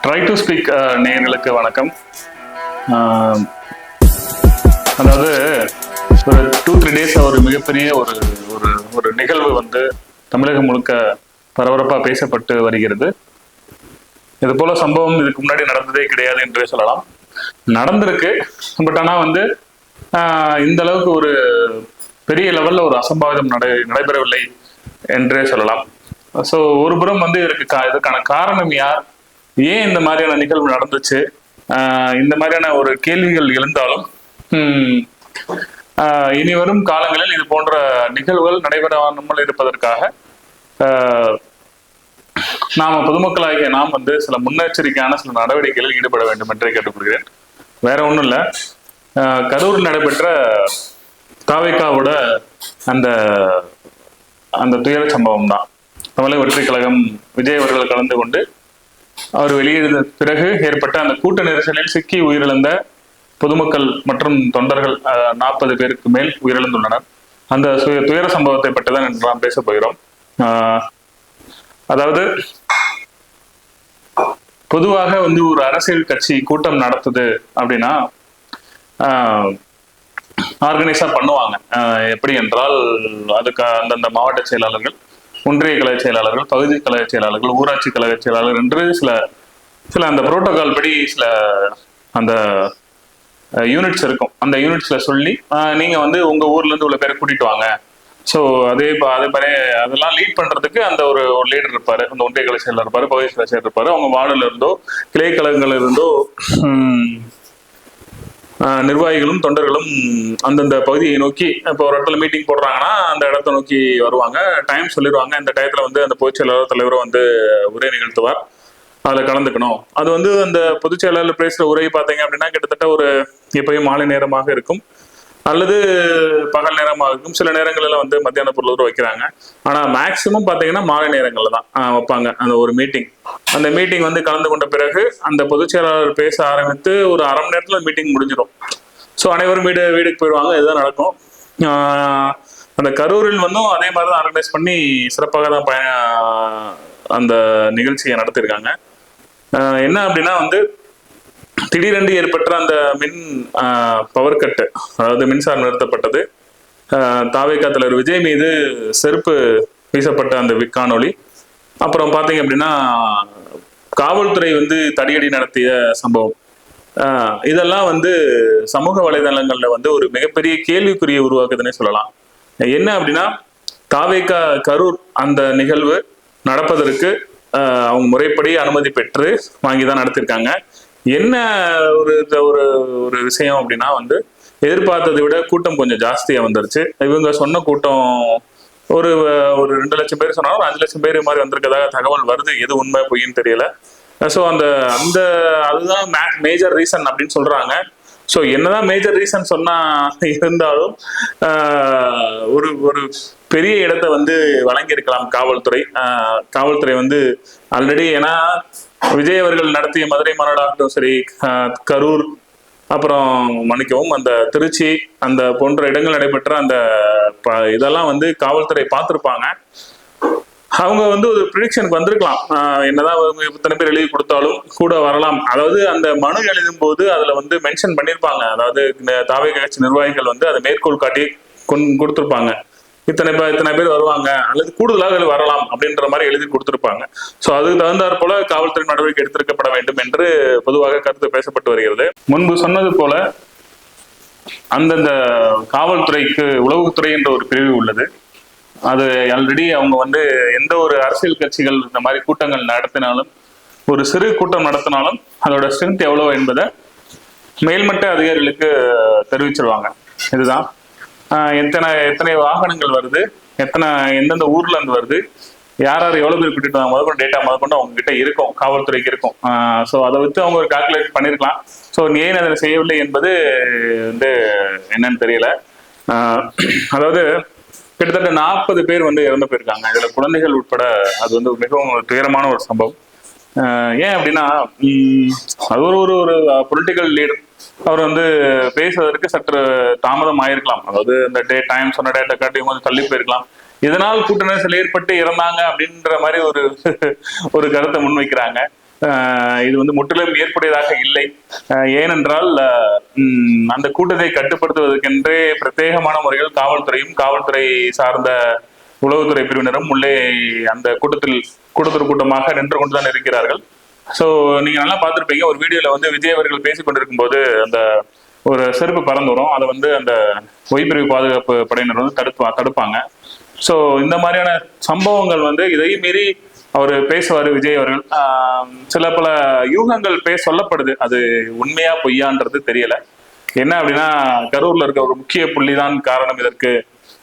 Try to speak நேயர்களுக்கு வணக்கம். அதாவது ஒரு 2-3 டேஸ் ஒரு மிகப்பெரிய ஒரு ஒரு ஒரு நிகழ்வு வந்து தமிழகம் முழுக்க பரபரப்பாக பேசப்பட்டு வருகிறது. இது போல சம்பவம் இதுக்கு முன்னாடி நடந்ததே கிடையாது என்றே சொல்லலாம். நடந்திருக்கு, பட் ஆனால் வந்து இந்த அளவுக்கு ஒரு பெரிய லெவலில் ஒரு அசம்பாவிதம் நடைபெறவில்லை என்றே சொல்லலாம். ஸோ ஒரு புறம் வந்து இதற்கான காரணம் யார், ஏன் இந்த மாதிரியான நிகழ்வு நடந்துச்சு, இந்த மாதிரியான ஒரு கேள்விகள் எழுந்தாலும் இனி வரும் காலங்களில் இது போன்ற நிகழ்வுகள் நடைபெறாமல் இருப்பதற்காக நாம பொதுமக்களாகிய நாம் வந்து சில முன்னெச்சரிக்கையான சில நடவடிக்கைகளில் ஈடுபட வேண்டும் என்றே கேட்டுக்கொள்கிறேன். வேற ஒன்றும் இல்லை, கரூரில் நடைபெற்ற தாவேக்காவோட அந்த அந்த துயர சம்பவம் தான். தமிழக வெற்றி கழகம் விஜய் அவர்கள் கலந்து கொண்டு அவர் வெளியேறிய பிறகு ஏற்பட்ட அந்த கூட்ட நெரிசலில் சிக்கி உயிரிழந்த பொதுமக்கள் மற்றும் தொண்டர்கள் 40 பேருக்கு மேல் உயிரிழந்துள்ளனர். அந்த துயர சம்பவத்தை பற்றி தான் நாம் பேச போகிறோம். அதாவது பொதுவாக வந்து ஒரு அரசியல் கட்சி கூட்டம் நடத்துது அப்படின்னா ஆர்கனைஸா பண்ணுவாங்க. எப்படி என்றால் அதுக்கு அந்தந்த மாவட்ட செயலாளர்கள், ஒன்றிய கழக செயலாளர்கள், பகுதி கழக செயலாளர்கள், ஊராட்சி கழக செயலாளர் என்று சில சில அந்த புரோட்டோகால் படி சில அந்த யூனிட்ஸ் இருக்கும். அந்த யூனிட்ஸ்ல சொல்லி நீங்க வந்து உங்க ஊர்ல இருந்து உள்ள பேரை கூட்டிட்டு வாங்க. ஸோ அதே மாதிரி அதெல்லாம் லீட் பண்றதுக்கு அந்த ஒரு லீடர் இருப்பாரு, அந்த ஒன்றிய கழக செயலர் இருப்பாரு, பகுதி கழக செயலர் இருப்பாரு. அவங்க வார்டுல இருந்தோ கிளை கழகங்கள்ல இருந்தோ நிர்வாகிகளும் தொண்டர்களும் அந்தந்த பகுதியை நோக்கி, இப்போ ஒரு இடத்துல மீட்டிங் போடுறாங்கன்னா அந்த இடத்த நோக்கி வருவாங்க. டைம் சொல்லிடுவாங்க, இந்த டயத்துல வந்து அந்த பொதுச் செயலாளர் தலைவரும் வந்து உரை நிகழ்த்துவார், அதில் கலந்துக்கணும். அது வந்து அந்த பொதுச் செயலாளர் பேசுகிற உரை பார்த்தீங்க அப்படின்னா கிட்டத்தட்ட ஒரு எப்பயும் மாலை நேரமாக இருக்கும் அல்லது பகல் நேரமாக இருக்கும். சில நேரங்களில் வந்து மத்தியான பொருள் வைக்கிறாங்க. ஆனால் மேக்சிமம் பார்த்தீங்கன்னா மாலை நேரங்களில் தான் வைப்பாங்க அந்த ஒரு மீட்டிங். அந்த மீட்டிங் வந்து கலந்து கொண்ட பிறகு அந்த பொதுச் செயலாளர் பேச ஆரம்பித்து ஒரு அரை மணி நேரத்தில் மீட்டிங் முடிஞ்சிடும். ஸோ அனைவரும் வீடுக்கு போயிடுவாங்க. இதுதான் நடக்கும். அந்த கரூரில் வந்தும் அதே மாதிரி தான் ஆர்கனைஸ் பண்ணி சிறப்பாக தான் அந்த நிகழ்ச்சியை நடத்திருக்காங்க. என்ன அப்படின்னா வந்து திடீரென்று ஏற்பட்ட அந்த மின் பவர் கட்டு, அதாவது மின்சாரம் நிறுத்தப்பட்டது. தாவேகா தலைவர் விஜய் மீது செருப்பு வீசப்பட்ட அந்த காணொளி, அப்புறம் பார்த்தீங்க அப்படின்னா காவல்துறை வந்து தடியடி நடத்திய சம்பவம், இதெல்லாம் வந்து சமூக வலைதளங்கள்ல வந்து ஒரு மிகப்பெரிய கேள்விக்குறியை உருவாக்குதுன்னே சொல்லலாம். என்ன அப்படின்னா தாவேகா கரூர் அந்த நிகழ்வு நடப்பதற்கு அவங்க முறைப்படி அனுமதி பெற்று வாங்கிதான் நடத்திருக்காங்க. என்ன ஒரு ஒரு விஷயம் அப்படின்னா வந்து எதிர்பார்த்ததை விட கூட்டம் கொஞ்சம் ஜாஸ்தியா வந்துருச்சு. இவங்க சொன்ன கூட்டம் ஒரு 2 லட்சம் பேர் சொன்னாலும் 5 லட்சம் பேர் மாதிரி வந்திருக்கதாக தகவல் வருது. எது உண்மை பொய்ன்னு தெரியல. ஸோ அதுதான் மேஜர் ரீசன் அப்படின்னு சொல்றாங்க. ஸோ என்னதான் மேஜர் ரீசன் சொன்னா இருந்தாலும் ஒரு ஒரு பெரிய இடத்தை வந்து வழங்கியிருக்கலாம் காவல்துறை வந்து ஆல்ரெடி. ஏன்னா விஜய் அவர்கள் நடத்திய மதுரை மாநாடாகட்டும் சரி, கரூர், அப்புறம் மன்னிக்கவும் அந்த திருச்சி, அந்த போன்ற இடங்கள் நடைபெற்ற அந்த இதெல்லாம் வந்து காவல்துறை பார்த்துருப்பாங்க. அவங்க வந்து ஒரு ப்ரிடிக்ஷனுக்கு வந்திருக்கலாம். என்னதான் இத்தனை பேர் எழுதி கொடுத்தாலும் கூட வரலாம். அதாவது அந்த மனு எழுதும் போது அதுல வந்து மென்ஷன் பண்ணியிருப்பாங்க. அதாவது தாவேகா கட்சி நிர்வாகிகள் வந்து அதை மேற்கோள் காட்டி கொடுத்துருப்பாங்க. இத்தனை பேர் வருவாங்க அல்லது கூடுதலாக வரலாம் அப்படின்ற மாதிரி எழுதி கொடுத்திருப்பாங்க. ஸோ அதுக்கு தகுந்தாற் போல காவல்துறை நடவடிக்கை எடுத்திருக்கப்பட வேண்டும் என்று பொதுவாக கருத்து பேசப்பட்டு வருகிறது. முன்பு சொன்னது போல அந்தந்த காவல்துறைக்கு உளவுத்துறை என்ற ஒரு பிரிவு உள்ளது. அது ஆல்ரெடி அவங்க வந்து எந்த ஒரு அரசியல் கட்சிகள் இந்த மாதிரி கூட்டங்கள் நடத்தினாலும், ஒரு சிறு கூட்டம் நடத்தினாலும் அதோட ஸ்ட்ரென்த் எவ்வளோ என்பதை மேல்மட்ட அதிகாரிகளுக்கு தெரிவிச்சிருவாங்க. இதுதான் எத்தனை வாகனங்கள் வருது, எந்தெந்த ஊர்ல இருந்து வருது, யார் எவ்வளவு பேர் கூட்டிட்டு வந்தாங்க முதற்கொண்டு டேட்டா முதற்கொண்டு அவங்க கிட்ட இருக்கும், காவல்துறைக்கு இருக்கும். ஸோ அதை வச்சு அவங்க ஒரு கால்குலேட் பண்ணிருக்கலாம். ஸோ ஏன் அதை செய்யவில்லை என்பது வந்து என்னன்னு தெரியல. அதாவது கிட்டத்தட்ட 40 பேர் வந்து இறந்து போயிருக்காங்க, இதுல குழந்தைகள் உட்பட. அது வந்து மிகவும் துயரமான ஒரு சம்பவம். ஏன் அப்படின்னா அது ஒரு பொலிட்டிக்கல் லீடர், அவர் வந்து பேசுவதற்கு சற்று தாமதம் ஆயிருக்கலாம். அதாவது இந்த டைம் சொன்ன டேட்டா காட்டி கொஞ்சம் தள்ளி போயிருக்கலாம். இதனால் கூட்ட நெரிசல் ஏற்பட்டு இறந்தாங்க அப்படின்ற மாதிரி ஒரு கருத்தை முன்வைக்கிறாங்க. இது வந்து முற்றிலும் ஏற்புடையதாக இல்லை. ஏனென்றால் அந்த கூட்டத்தை கட்டுப்படுத்துவதற்கென்றே பிரத்யேகமான முறையில் காவல்துறையும் காவல்துறை சார்ந்த உளவுத்துறை பிரிவினரும் உள்ளே அந்த கூட்டத்தில் கூட்டமாக நின்று கொண்டுதான் இருக்கிறார்கள். ஸோ நீங்க நல்லா பார்த்துருப்பீங்க, ஒரு வீடியோல வந்து விஜய் அவர்கள் பேசிக் கொண்டிருக்கும் போது அந்த ஒரு செருப்பு பறந்து வரும், அதை வந்து அந்த ஒய்பிரிவு பாதுகாப்பு படையினர் வந்து தடுப்பாங்க. ஸோ இந்த மாதிரியான சம்பவங்கள் வந்து இதையும் மீறி அவர் பேசுவார் விஜய் அவர்கள். சில பல யூகங்கள் சொல்லப்படுது, அது உண்மையா பொய்யான்றது தெரியல. என்ன அப்படின்னா, கரூர்ல இருக்க ஒரு முக்கிய புள்ளிதான் காரணம் இதற்கு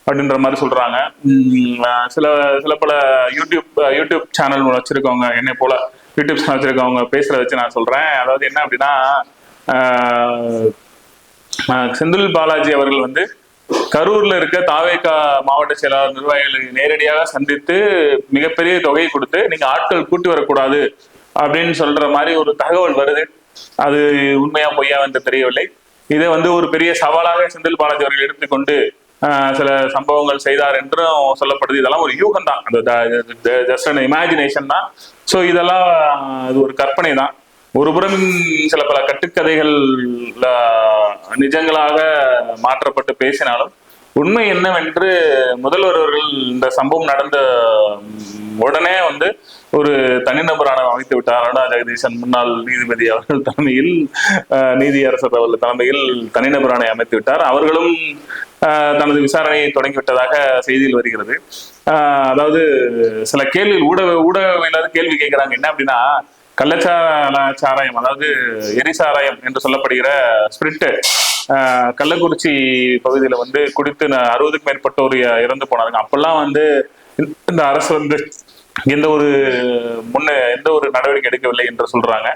அப்படின்ற மாதிரி சொல்றாங்க. சில சில பல யூடியூப் சேனல் வச்சிருக்கவங்க, என்னை போல யூடியூப் சேனல் வச்சிருக்கவங்க பேசுறத வச்சு நான் சொல்றேன். அதாவது என்ன அப்படின்னா, செந்தில் பாலாஜி அவர்கள் வந்து கரூர்ல இருக்க தாவேகா மாவட்ட செயலாளர் நிர்வாகிகளை நேரடியாக சந்தித்து மிகப்பெரிய தொகை கொடுத்து நீங்க ஆட்கள் கூட்டி வரக்கூடாது அப்படின்னு சொல்ற மாதிரி ஒரு தகவல் வருது. அது உண்மையா பொய்யா என்று தெரியவில்லை. இதை வந்து ஒரு பெரிய சவாலாக செந்தில் பாலாஜி அவர்கள் எடுத்துக்கொண்டு சில சம்பவங்கள் செய்தார் என்றும் சொல்லப்படுது. இதெல்லாம் ஒரு யூகம் தான், ஜஸ்ட் அன் இமேஜினேஷன் தான். ஸோ இதெல்லாம் அது ஒரு கற்பனை தான். ஒருபுறம் சில பல கட்டுக்கதைகள் நிஜங்களாக மாற்றப்பட்டு பேசினாலும் உண்மை என்னவென்று முதல்வர் அவர்கள் இந்த சம்பவம் நடந்த உடனே வந்து ஒரு தனிநபர் ஆணையம் அமைத்து விட்டார். அருணா ஜெகதீசன் முன்னாள் நீதிபதி அவர்கள் தலைமையில், நீதியரசர் அவர்கள் தலைமையில் தனிநபர் ஆணையம் அமைத்து விட்டார். அவர்களும் தனது விசாரணையை தொடங்கிவிட்டதாக செய்தியில் வருகிறது. அதாவது சில கேள்வி ஊடகவியலாளர் கேள்வி கேட்கிறாங்க, என்ன அப்படின்னா, கள்ளச்சாராயம், அதாவது எரிசாராயம் என்று சொல்லப்படுகிற ஸ்பிரிட் கள்ளக்குறிச்சி பகுதியில வந்து குடித்து 60க்கும் மேற்பட்டோர் இறந்து போனாங்க. அப்பெல்லாம் வந்து இந்த அரசு வந்து எந்த ஒரு நடவடிக்கை எடுக்கவில்லை என்று சொல்றாங்க.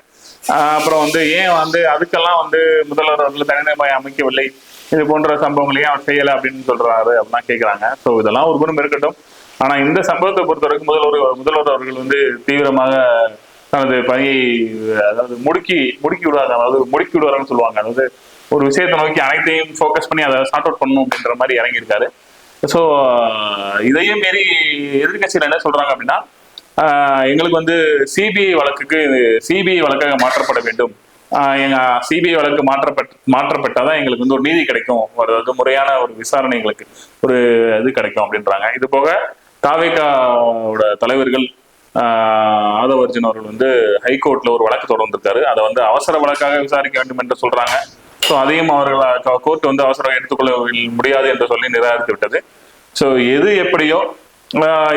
அப்புறம் வந்து ஏன் வந்து அதுக்கெல்லாம் வந்து முதல்வர் அவர்கள் தனிநபர் அமைக்கவில்லை, இது போன்ற சம்பவங்களையும் அவர் செய்யலை அப்படின்னு சொல்றாரு அப்படிலாம் கேட்கிறாங்க. ஸோ இதெல்லாம் ஒரு புறம் இருக்கட்டும். ஆனா இந்த சம்பவத்தை பொறுத்தவரைக்கும் முதல்வர் அவர்கள் வந்து தீவிரமாக தனது பணியை, அதாவது முடுக்கி விடுவாங்க, அதாவது முடுக்கி விடுவாருன்னு சொல்லுவாங்க. அதாவது ஒரு விஷயத்தை நோக்கி அனைத்தையும் ஃபோக்கஸ் பண்ணி அதை சார்ட் அவுட் பண்ணணும் அப்படின்ற மாதிரி இறங்கியிருக்காரு. ஸோ இதையும் மீறி எதிர்கட்சியில் என்ன சொல்றாங்க அப்படின்னா, எங்களுக்கு வந்து சிபிஐ வழக்காக மாற்றப்பட வேண்டும், எங்க சிபிஐ வழக்கு மாற்றப்பட்டாதான் எங்களுக்கு வந்து ஒரு நீதி கிடைக்கும், அதாவது முறையான ஒரு விசாரணை எங்களுக்கு ஒரு இது கிடைக்கும் அப்படின்றாங்க. இது போக தாவேகாவோட தலைவர்கள் ஆதவ அர்ஜுன் அவர்கள் வந்து ஹைகோர்ட்ல ஒரு வழக்கு தொடர்ந்திருக்காரு. அதை வந்து அவசர வழக்காக விசாரிக்க வேண்டும் என்று சொல்றாங்க. ஸோ அதையும் அவர்கள் கோர்ட் வந்து அவசரம் எடுத்துக்கொள்ள முடியாது என்று சொல்லி நிராகரித்து விட்டது. ஸோ எது எப்படியோ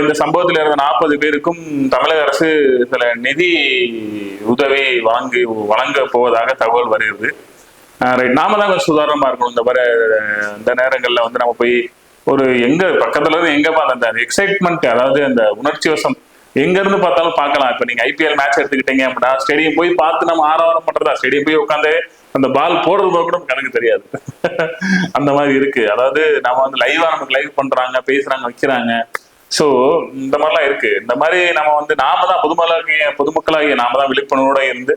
இந்த சம்பவத்தில் இருந்த 40 பேருக்கும் தமிழக அரசு சில நிதி உதவி வழங்க போவதாக தகவல் வருகிறது. நாம தான் கொஞ்சம் சுதாரணமா இருக்கணும். இந்த நேரங்கள்ல வந்து நம்ம போய் ஒரு பக்கத்துல இருந்து எங்க அந்த எக்ஸைட்மெண்ட், அதாவது அந்த உணர்ச்சி வசம் எங்க இருந்து பார்த்தாலும் பார்க்கலாம். இப்ப நீங்க ஐபிஎல் மேட்ச் எடுத்துக்கிட்டீங்க அப்படின்னா ஸ்டேடியம் போய் பார்த்து நம்ம ஆரவாரம் பண்றதா, ஸ்டேடியம் போய் உட்காந்து அந்த பால் போடுறது கூட கணக்கு தெரியாது. அந்த மாதிரி இருக்கு. அதாவது நம்ம வந்து நமக்கு லைவ் பண்றாங்க, பேசுறாங்க, வைக்கிறாங்க. சோ இந்த மாதிரிலாம் இருக்கு. இந்த மாதிரி நாம தான் பொதுமக்களாகிய நாம தான் விழிப்புணர்வோட இருந்து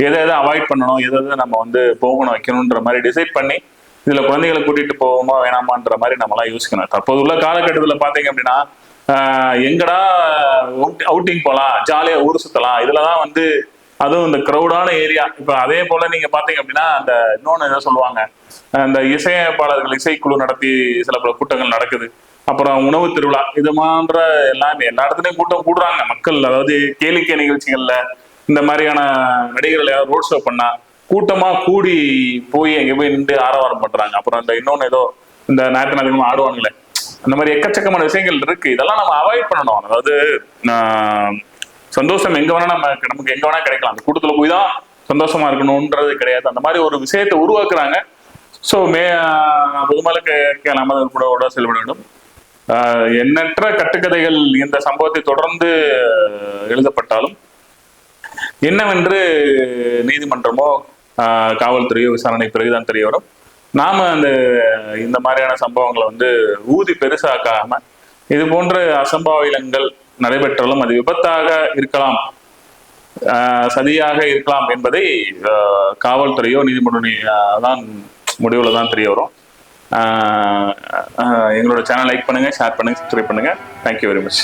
எதை அவாய்ட் பண்ணணும், எதை நம்ம போகணும் வைக்கணும்ன்ற மாதிரி டிசைட் பண்ணி இதுல குழந்தைகளை கூட்டிட்டு போவோமா வேணாமான்ற மாதிரி நம்ம எல்லாம் யோசிக்கணும். தற்போது உள்ள காலகட்டத்துல பாத்தீங்க அப்படின்னா எங்கடா அவுட்டிங் போலாம், ஜாலியா ஊர் சுத்தலாம், இதுலதான் அதுவும் இந்த கிரௌடான ஏரியா. இப்ப அதே போல நீங்க பாத்தீங்க அப்படின்னா அந்த இன்னொன்னு என்ன சொல்லுவாங்க, இந்த இசையமைப்பாளர்கள் இசைக்குழு நடத்தி சில பல கூட்டங்கள் நடக்குது. அப்புறம் உணவு திருவிழா, இது மாதிரி எல்லாமே எல்லா இடத்துலயும் கூட்டம் கூடுறாங்க மக்கள். அதாவது கேளிக்கை நிகழ்ச்சிகள்ல இந்த மாதிரியான நடிகர்கள் யாராவது ரோட் ஷோ பண்ணா கூட்டமா கூடி போய் எங்க போய் நின்று ஆரவாரம் பண்றாங்க. அப்புறம் இந்த இன்னொன்னு ஏதோ இந்த ஞாயிற்றுக்கிழமை ஆடுவாங்களே, அந்த மாதிரி எக்கச்சக்கமான விஷயங்கள் இருக்கு. இதெல்லாம் நம்ம அவாய்ட் பண்ணணும். அதாவது சந்தோஷம் எங்க வேணா நமக்கு எங்க வேணா கிடைக்கலாம், அந்த கூட்டத்துல போய் தான் சந்தோஷமா இருக்கணும்ன்றது கிடையாது. அந்த மாதிரி ஒரு விஷயத்தை உருவாக்குறாங்க. ஸோ பொதுமக்களுக்கு நாம கூட செயல்பட வேண்டும். எண்ணற்ற கட்டுக்கதைகள் இந்த சம்பவத்தை தொடர்ந்து எழுதப்பட்டாலும் என்னவென்று நீதிமன்றமோ காவல்துறையோ விசாரணை பிறகுதான் தெரிய வரும். நாம இந்த மாதிரியான சம்பவங்களை ஊதி பெருசாக்காம இது போன்ற அசம்பாவிதங்கள் நடைபெற்றாலும் அது விபத்தாக இருக்கலாம், சதியாக இருக்கலாம் என்பதை காவல்துறையோ நீதிமன்ற தான் முடிவுல தான் தெரிய வரும். எங்களோட சேனல் லைக் பண்ணுங்க, ஷேர் பண்ணுங்க, சப்ஸ்கிரைப் பண்ணுங்க. Thank you very much.